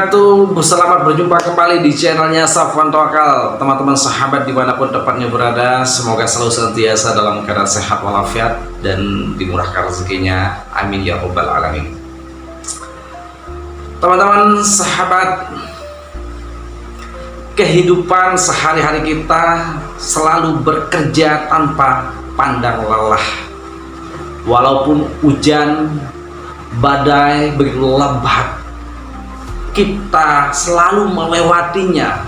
wabarakatuh. Selamat berjumpa kembali di channelnya Safwan Tawakal. Teman-teman sahabat dimanapun tempatnya berada, semoga selalu senantiasa dalam keadaan sehat walafiat dan dimurahkan rezekinya, amin ya rabbal alamin. Teman-teman sahabat, kehidupan sehari-hari kita selalu bekerja tanpa pandang lelah. Walaupun hujan, badai begitu lebat, kita selalu melewatinya,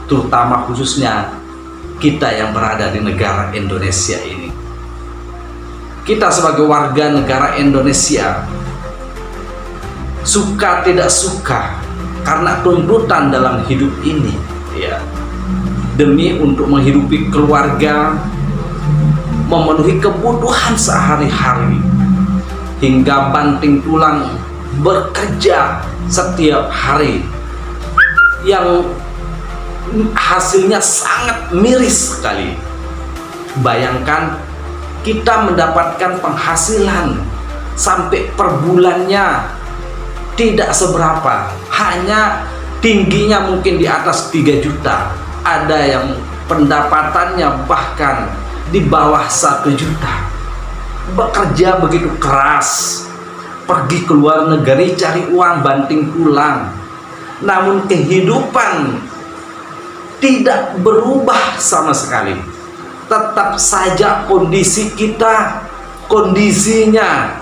terutama khususnya kita yang berada di negara Indonesia ini. Kita sebagai warga negara Indonesia, suka tidak suka, karena tuntutan dalam hidup ini, ya, demi untuk menghidupi keluarga, memenuhi kebutuhan sehari-hari, hingga banting tulang bekerja setiap hari yang hasilnya sangat miris sekali. Bayangkan kita mendapatkan penghasilan sampai per bulannya tidak seberapa, hanya tingginya mungkin di atas 3 juta, ada yang pendapatannya bahkan di bawah 1 juta. Bekerja begitu keras, pergi ke luar negeri cari uang banting tulang, namun kehidupan tidak berubah sama sekali. Tetap saja kondisi kita, kondisinya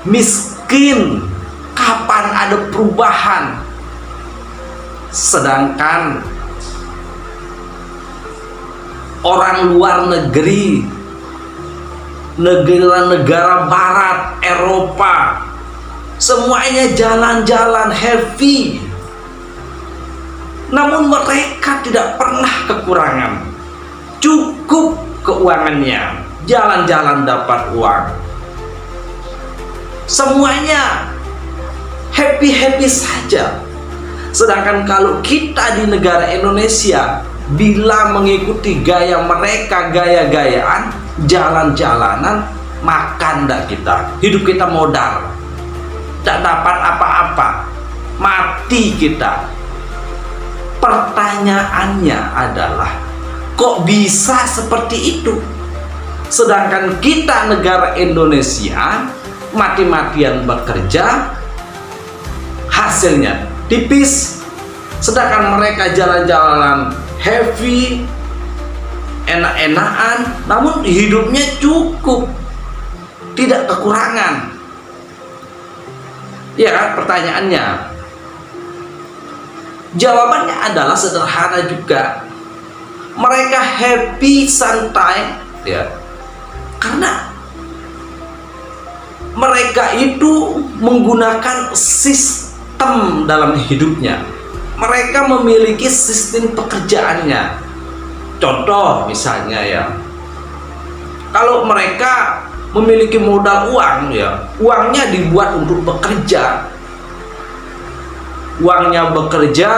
miskin. Kapan ada perubahan? Sedangkan orang luar negeri, negara-negara barat, Eropa, semuanya jalan-jalan heavy, namun mereka tidak pernah kekurangan. Cukup keuangannya, jalan-jalan dapat uang, semuanya happy-happy saja. Sedangkan kalau kita di negara Indonesia, bila mengikuti gaya mereka, gaya-gayaan, jalan-jalanan, makan dah kita, hidup kita modal, tak dapat apa-apa, mati kita. Pertanyaannya adalah, kok bisa seperti itu? Sedangkan kita negara Indonesia mati-matian bekerja, hasilnya tipis. Sedangkan mereka jalan-jalan heavy, enak-enakan, namun hidupnya cukup, tidak kekurangan. Ya, pertanyaannya, jawabannya adalah sederhana juga. Mereka happy, santai, ya, karena mereka itu menggunakan sistem dalam hidupnya. Mereka memiliki sistem pekerjaannya. Contoh misalnya, ya, kalau mereka memiliki modal uang, ya, uangnya dibuat untuk bekerja. Uangnya bekerja,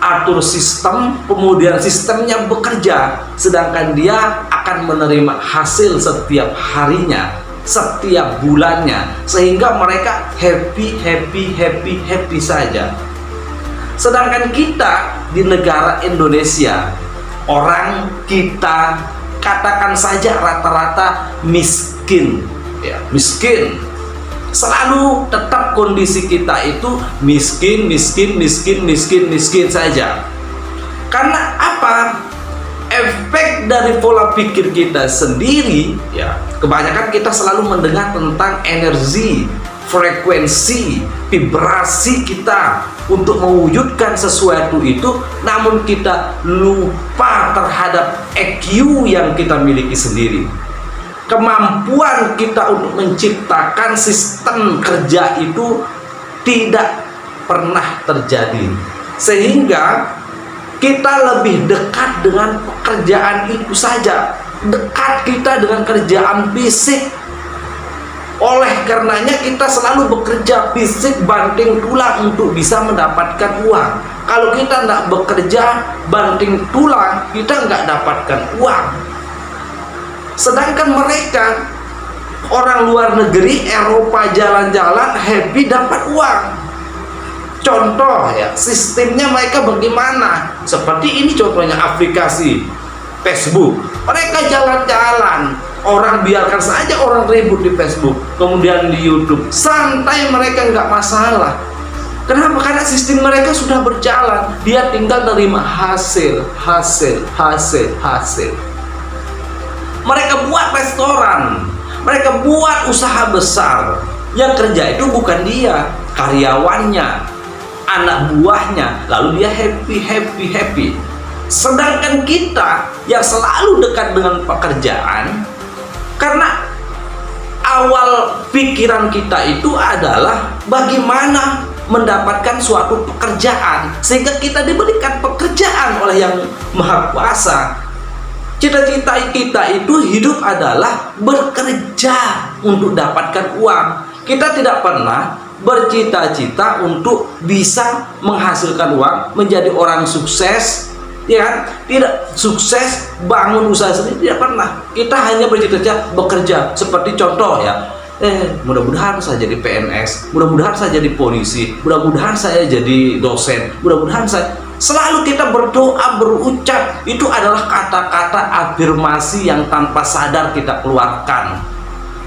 atur sistem, kemudian sistemnya bekerja, sedangkan dia akan menerima hasil setiap harinya, setiap bulannya, sehingga mereka happy saja. Sedangkan kita di negara Indonesia, orang kita katakan saja rata-rata miskin, ya, miskin. Selalu tetap kondisi kita itu miskin saja. Karena apa? Efek dari pola pikir kita sendiri, ya, kebanyakan kita selalu mendengar tentang energi, frekuensi, vibrasi kita untuk mewujudkan sesuatu itu, namun kita lupa terhadap EQ yang kita miliki sendiri. Kemampuan kita untuk menciptakan sistem kerja itu tidak pernah terjadi, sehingga kita lebih dekat dengan pekerjaan itu saja, dekat kita dengan kerjaan fisik. Oleh karenanya kita selalu bekerja fisik, banting tulang untuk bisa mendapatkan uang. Kalau kita tidak bekerja, banting tulang, kita nggak dapatkan uang. Sedangkan mereka, orang luar negeri, Eropa, jalan-jalan happy dapat uang. Contoh ya, sistemnya mereka bagaimana? Seperti ini contohnya aplikasi Facebook. Mereka jalan-jalan, orang biarkan saja orang ribut di Facebook, kemudian di YouTube, santai, mereka nggak masalah. Kenapa? Karena sistem mereka sudah berjalan. Dia tinggal terima hasil. Mereka buat restoran, mereka buat usaha besar. Yang kerja itu bukan dia, karyawannya, anak buahnya, lalu dia happy. Sedangkan kita yang selalu dekat dengan pekerjaan, karena awal pikiran kita itu adalah bagaimana mendapatkan suatu pekerjaan, sehingga kita diberikan pekerjaan oleh Yang Maha Kuasa. Cita-cita kita itu hidup adalah bekerja untuk dapatkan uang. Kita tidak pernah bercita-cita untuk bisa menghasilkan uang, menjadi orang sukses, ya kan? Tidak sukses bangun usaha sendiri, tidak pernah. Kita hanya bercita-cita bekerja. Seperti contoh ya, mudah-mudahan saya jadi PNS, mudah-mudahan saya jadi polisi, mudah-mudahan saya jadi dosen, mudah-mudahan saya. Selalu kita berdoa, berucap, itu adalah kata-kata afirmasi yang tanpa sadar kita keluarkan.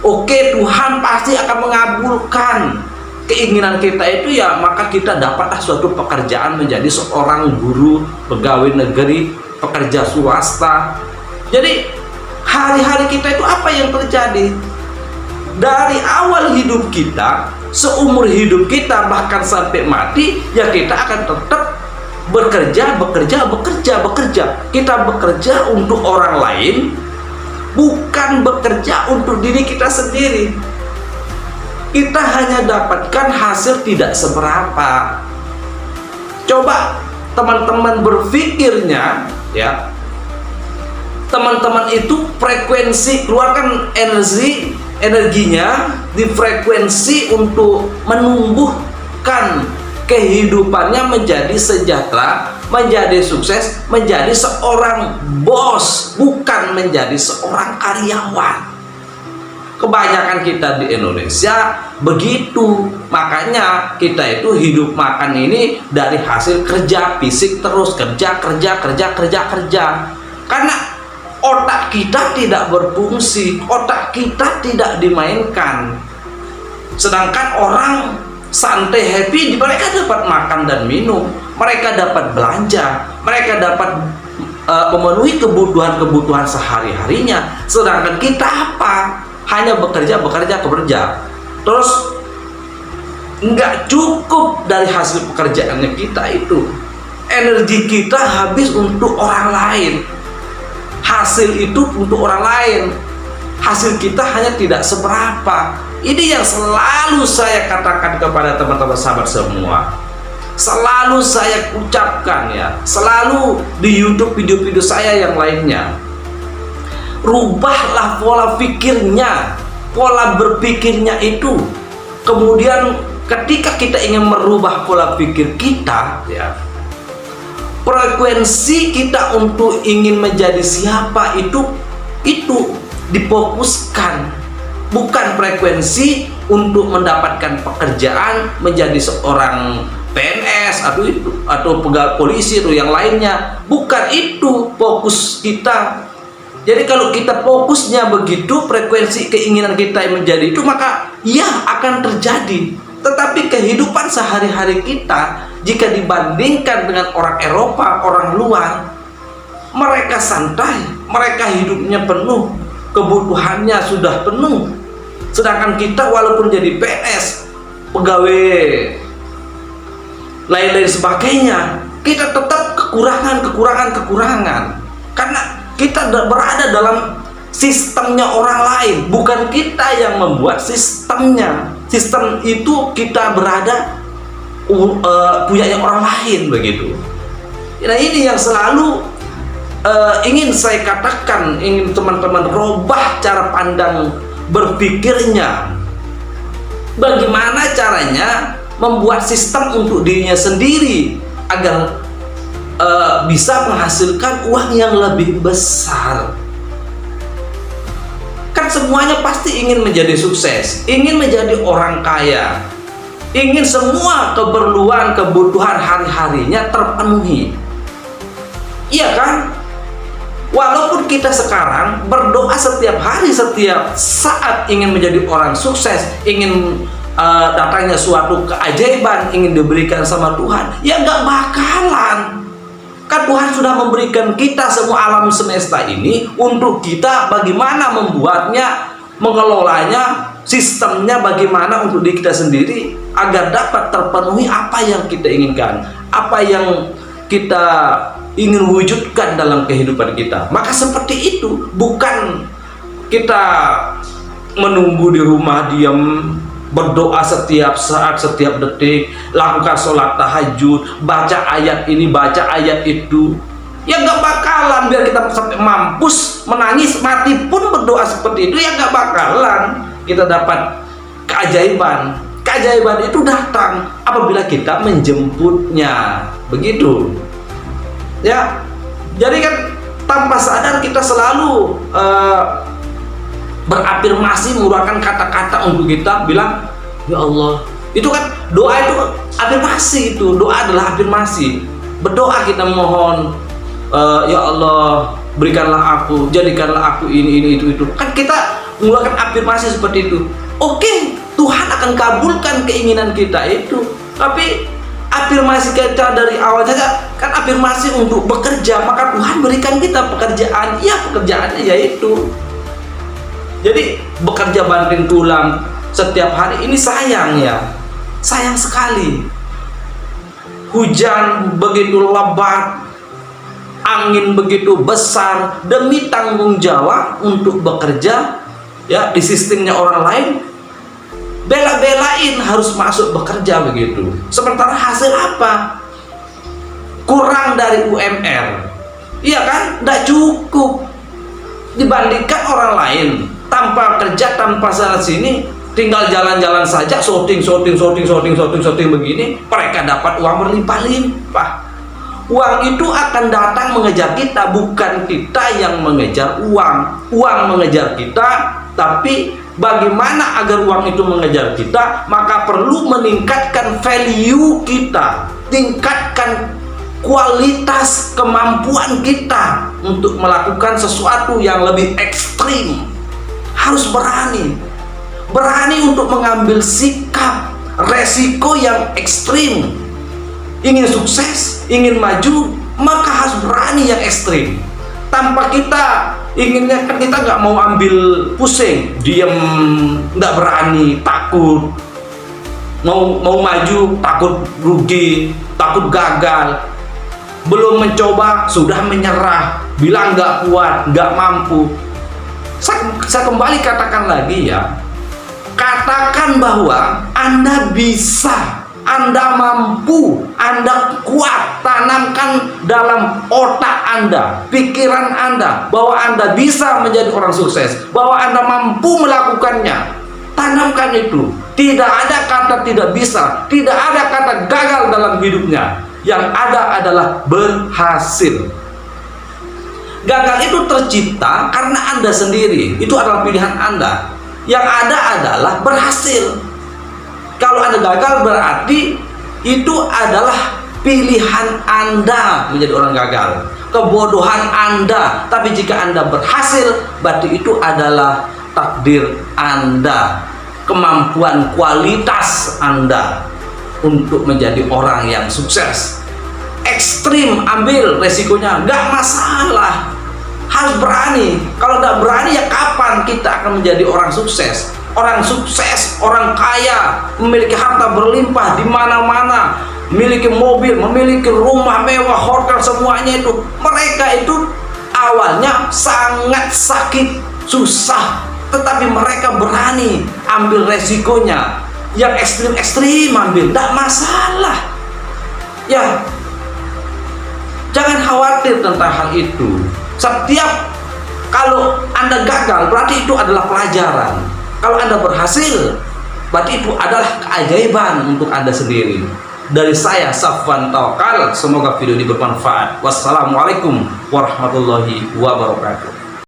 Oke, Tuhan pasti akan mengabulkan keinginan kita itu ya, maka kita dapatlah suatu pekerjaan menjadi seorang guru, pegawai negeri, pekerja swasta. Jadi hari-hari kita itu apa yang terjadi? Dari awal hidup kita, seumur hidup kita, bahkan sampai mati, ya kita akan tetap bekerja. Kita bekerja untuk orang lain, bukan bekerja untuk diri kita sendiri. Kita hanya dapatkan hasil tidak seberapa. Coba teman-teman berpikirnya ya, teman-teman itu frekuensi, keluarkan energinya di frekuensi untuk menumbuhkan kehidupannya menjadi sejahtera, menjadi sukses, menjadi seorang bos, bukan menjadi seorang karyawan. Kebanyakan kita di Indonesia begitu, makanya kita itu hidup makan ini dari hasil kerja fisik, terus kerja. Karena otak kita tidak berfungsi, otak kita tidak dimainkan. Sedangkan orang santai, happy, mereka dapat makan dan minum, mereka dapat belanja, mereka dapat memenuhi kebutuhan sehari-harinya. Sedangkan kita apa? Hanya bekerja. Terus nggak cukup dari hasil pekerjaannya kita itu. Energi kita habis untuk orang lain. Hasil itu untuk orang lain. Hasil kita hanya tidak seberapa. Ini yang selalu saya katakan kepada teman-teman sahabat semua. Selalu saya ucapkan ya. Selalu di YouTube video-video saya yang lainnya. Rubahlah pola pikirnya, pola berpikirnya itu. Kemudian ketika kita ingin merubah pola pikir kita ya, frekuensi kita untuk ingin menjadi siapa itu difokuskan, bukan frekuensi untuk mendapatkan pekerjaan menjadi seorang PNS atau pegawai polisi atau yang lainnya. Bukan itu fokus kita. Jadi kalau kita fokusnya begitu, frekuensi keinginan kita yang menjadi itu, maka ya akan terjadi. Tetapi kehidupan sehari-hari kita, jika dibandingkan dengan orang Eropa, orang luar, mereka santai, mereka hidupnya penuh, kebutuhannya sudah penuh. Sedangkan kita walaupun jadi PNS, pegawai lain-lain sebagainya, kita tetap kekurangan. Karena kita berada dalam sistemnya orang lain, bukan kita yang membuat sistemnya. Sistem itu kita berada punyanya orang lain begitu. Nah ini yang selalu ingin saya katakan, ingin teman-teman robah cara pandang berpikirnya. Bagaimana caranya membuat sistem untuk dirinya sendiri agar bisa menghasilkan uang yang lebih besar. Kan semuanya pasti ingin menjadi sukses, ingin menjadi orang kaya. ingin semua kebutuhan hari-harinya terpenuhi. Iya kan? Walaupun kita sekarang berdoa setiap hari, setiap saat ingin menjadi orang sukses, ingin datangnya suatu keajaiban, ingin diberikan sama Tuhan, ya nggak bakalan. Kan Tuhan sudah memberikan kita semua alam semesta ini untuk kita bagaimana membuatnya, mengelolanya, sistemnya bagaimana untuk diri kita sendiri agar dapat terpenuhi apa yang kita inginkan, apa yang kita ingin wujudkan dalam kehidupan kita. Maka seperti itu, bukan kita menunggu di rumah diam, berdoa setiap saat, setiap detik, lakukan sholat tahajud, baca ayat ini, baca ayat itu. Ya nggak bakalan. Biar kita sampai mampus, menangis, mati pun berdoa seperti itu, ya nggak bakalan kita dapat keajaiban. Keajaiban itu datang apabila kita menjemputnya. Begitu. Ya, jadi kan tanpa sadar kita selalu berafirmasi, mengeluarkan kata-kata untuk kita bilang, ya Allah. Itu kan doa, itu afirmasi, itu doa adalah afirmasi. Berdoa kita mohon, ya Allah, berikanlah aku, jadikanlah aku ini itu. Kan kita mengeluarkan afirmasi seperti itu. Oke, Tuhan akan kabulkan keinginan kita itu. Tapi afirmasi kita dari awal saja kan afirmasi untuk bekerja, maka Tuhan berikan kita pekerjaan. Ya, pekerjaannya yaitu, jadi bekerja banting tulang setiap hari ini sayang ya, sayang sekali. Hujan begitu lebat, angin begitu besar, demi tanggung jawab untuk bekerja ya di sistemnya orang lain, bela-belain harus masuk bekerja begitu. Sementara hasil apa? Kurang dari UMR. Iya kan? Tidak cukup dibandingkan orang lain. Tanpa kerja, tanpa sana sini, tinggal jalan-jalan saja, shooting begini, mereka dapat uang berlimpah-limpah. Uang itu akan datang mengejar kita, bukan kita yang mengejar uang. Uang mengejar kita, tapi bagaimana agar uang itu mengejar kita? Maka perlu meningkatkan value kita, tingkatkan kualitas kemampuan kita untuk melakukan sesuatu yang lebih ekstrim. Harus berani untuk mengambil sikap resiko yang ekstrim. Ingin sukses, ingin maju, maka harus berani yang ekstrim. Tanpa kita inginnya, kan kita nggak mau ambil pusing, diam, nggak berani, takut. Mau maju, takut rugi, takut gagal. Belum mencoba, sudah menyerah, bilang nggak kuat, nggak mampu. Saya kembali katakan lagi ya, katakan bahwa Anda bisa, Anda mampu, Anda kuat. Tanamkan dalam otak Anda, pikiran Anda, bahwa Anda bisa menjadi orang sukses, bahwa Anda mampu melakukannya. Tanamkan itu. Tidak ada kata tidak bisa, tidak ada kata gagal dalam hidupnya. Yang ada adalah berhasil. Gagal itu tercipta karena Anda sendiri. Itu adalah pilihan Anda. Yang ada adalah berhasil. Kalau Anda gagal, berarti itu adalah pilihan Anda menjadi orang gagal, kebodohan Anda. Tapi jika Anda berhasil, berarti itu adalah takdir Anda, kemampuan kualitas Anda untuk menjadi orang yang sukses. Ekstrim, ambil resikonya, nggak masalah. Harus berani. Kalau nggak berani, ya kapan kita akan menjadi orang sukses? Orang sukses, orang kaya, memiliki harta berlimpah di mana-mana, memiliki mobil, memiliki rumah mewah, hotel, semuanya itu. Mereka itu awalnya sangat sakit, susah, tetapi mereka berani ambil resikonya. Yang ekstrim-ekstrim ambil, nggak masalah. Ya, jangan khawatir tentang hal itu. Setiap kalau Anda gagal, berarti itu adalah pelajaran. Kalau Anda berhasil, berarti itu adalah keajaiban untuk Anda sendiri. Dari saya, Safwan Tawakal, semoga video ini bermanfaat. Wassalamualaikum warahmatullahi wabarakatuh.